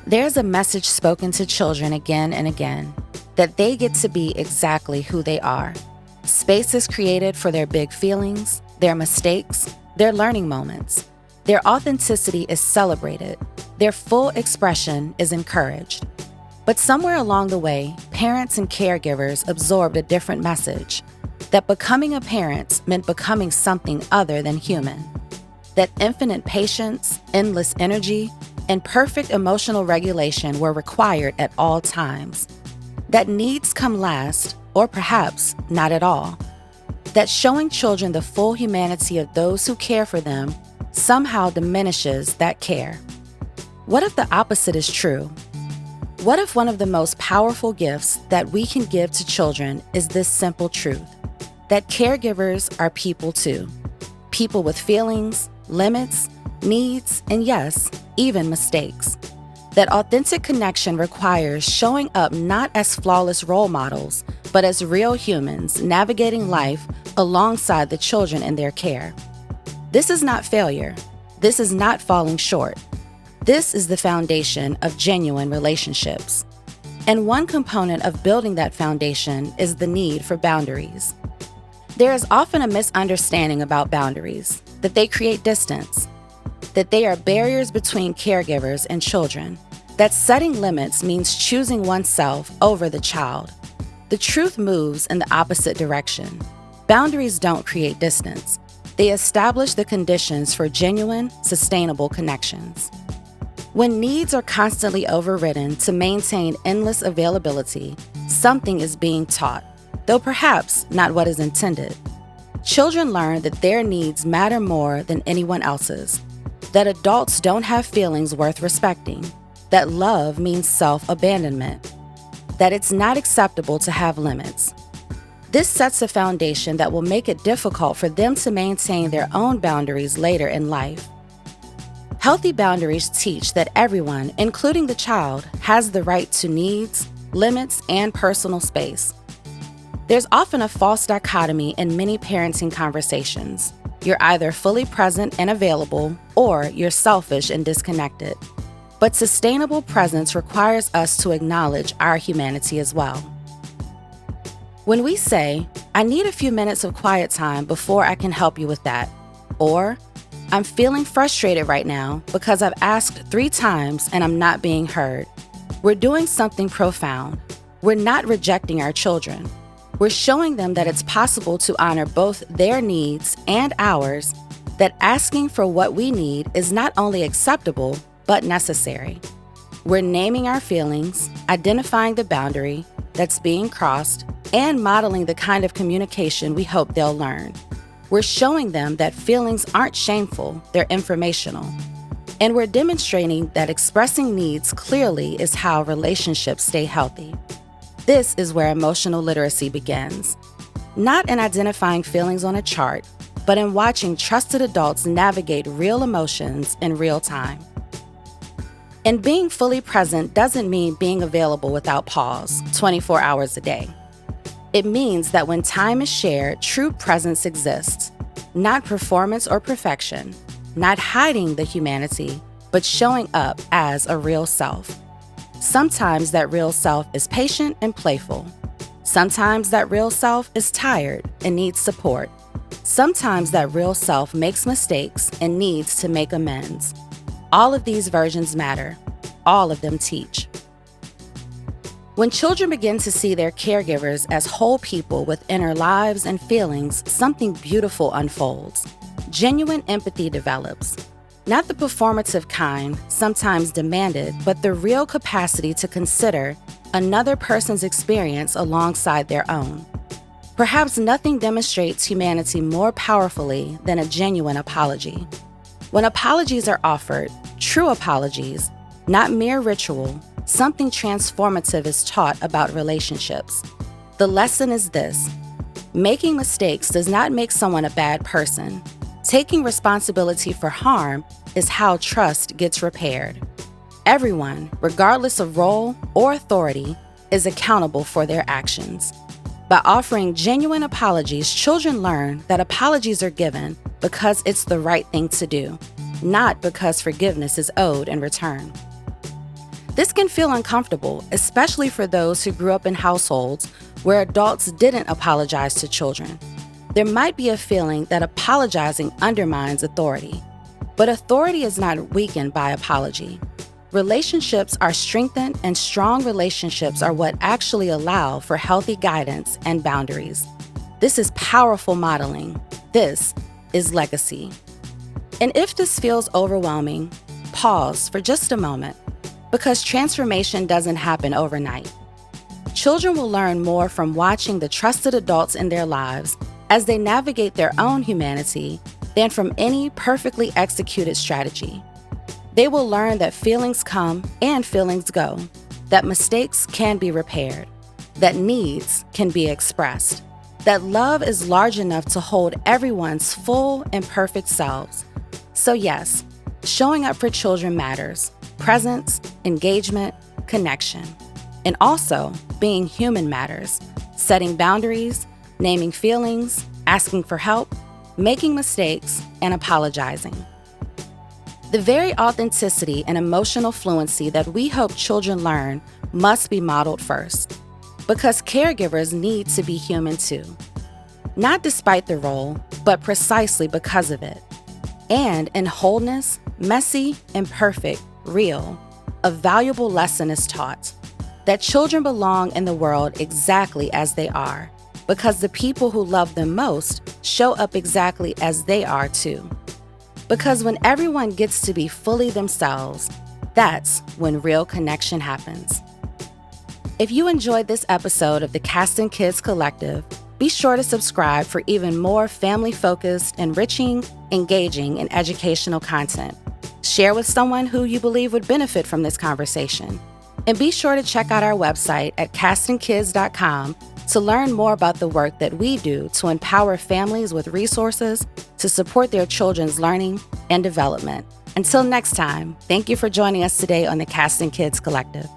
There's a message spoken to children again and again that they get to be exactly who they are. Space is created for their big feelings, their mistakes, their learning moments. Their authenticity is celebrated. Their full expression is encouraged. But somewhere along the way, parents and caregivers absorbed a different message, that becoming a parent meant becoming something other than human. That infinite patience, endless energy, and perfect emotional regulation were required at all times. That needs come last, or perhaps not at all. That showing children the full humanity of those who care for them somehow diminishes that care. What if the opposite is true? What if one of the most powerful gifts that we can give to children is this simple truth, that caregivers are people too. People with feelings, limits, needs, and yes, even mistakes. That authentic connection requires showing up not as flawless role models, but as real humans navigating life alongside the children in their care. This is not failure. This is not falling short. This is the foundation of genuine relationships. And one component of building that foundation is the need for boundaries. There is often a misunderstanding about boundaries, that they create distance, that they are barriers between caregivers and children, that setting limits means choosing oneself over the child. The truth moves in the opposite direction. Boundaries don't create distance. They establish the conditions for genuine, sustainable connections. When needs are constantly overridden to maintain endless availability, something is being taught, though perhaps not what is intended. Children learn that their needs matter more than anyone else's, that adults don't have feelings worth respecting, that love means self-abandonment, that it's not acceptable to have limits. This sets a foundation that will make it difficult for them to maintain their own boundaries later in life. Healthy boundaries teach that everyone, including the child, has the right to needs, limits, and personal space. There's often a false dichotomy in many parenting conversations. You're either fully present and available, or you're selfish and disconnected. But sustainable presence requires us to acknowledge our humanity as well. When we say, "I need a few minutes of quiet time before I can help you with that," or "I'm feeling frustrated right now because I've asked 3 times and I'm not being heard," we're doing something profound. We're not rejecting our children. We're showing them that it's possible to honor both their needs and ours, that asking for what we need is not only acceptable, but necessary. We're naming our feelings, identifying the boundary that's being crossed, and modeling the kind of communication we hope they'll learn. We're showing them that feelings aren't shameful, they're informational. And we're demonstrating that expressing needs clearly is how relationships stay healthy. This is where emotional literacy begins. Not in identifying feelings on a chart, but in watching trusted adults navigate real emotions in real time. And being fully present doesn't mean being available without pause, 24 hours a day. It means that when time is shared, true presence exists, not performance or perfection, not hiding the humanity, but showing up as a real self. Sometimes that real self is patient and playful. Sometimes that real self is tired and needs support. Sometimes that real self makes mistakes and needs to make amends. All of these versions matter. All of them teach. When children begin to see their caregivers as whole people with inner lives and feelings, something beautiful unfolds. Genuine empathy develops. Not the performative kind, sometimes demanded, but the real capacity to consider another person's experience alongside their own. Perhaps nothing demonstrates humanity more powerfully than a genuine apology. When apologies are offered, true apologies, not mere ritual, something transformative is taught about relationships. The lesson is this: making mistakes does not make someone a bad person. Taking responsibility for harm is how trust gets repaired. Everyone, regardless of role or authority, is accountable for their actions. By offering genuine apologies, children learn that apologies are given because it's the right thing to do, not because forgiveness is owed in return. This can feel uncomfortable, especially for those who grew up in households where adults didn't apologize to children. There might be a feeling that apologizing undermines authority, but authority is not weakened by apology. Relationships are strengthened, and strong relationships are what actually allow for healthy guidance and boundaries. This is powerful modeling. This is legacy. And if this feels overwhelming, pause for just a moment, because transformation doesn't happen overnight. Children will learn more from watching the trusted adults in their lives as they navigate their own humanity than from any perfectly executed strategy. They will learn that feelings come and feelings go, that mistakes can be repaired, that needs can be expressed, that love is large enough to hold everyone's full and perfect selves. So yes, showing up for children matters. Presence, engagement, connection. And also, being human matters. Setting boundaries, naming feelings, asking for help, making mistakes, and apologizing. The very authenticity and emotional fluency that we hope children learn must be modeled first, because caregivers need to be human too. Not despite the role, but precisely because of it. And in wholeness, messy, imperfect, real, a valuable lesson is taught, that children belong in the world exactly as they are, because the people who love them most show up exactly as they are too. Because when everyone gets to be fully themselves, that's when real connection happens. If you enjoyed this episode of the Caston Kids Collective, be sure to subscribe for even more family-focused, enriching, engaging, and educational content. Share with someone who you believe would benefit from this conversation. And be sure to check out our website at castonkids.com to learn more about the work that we do to empower families with resources to support their children's learning and development. Until next time, thank you for joining us today on the Caston Kids Collective.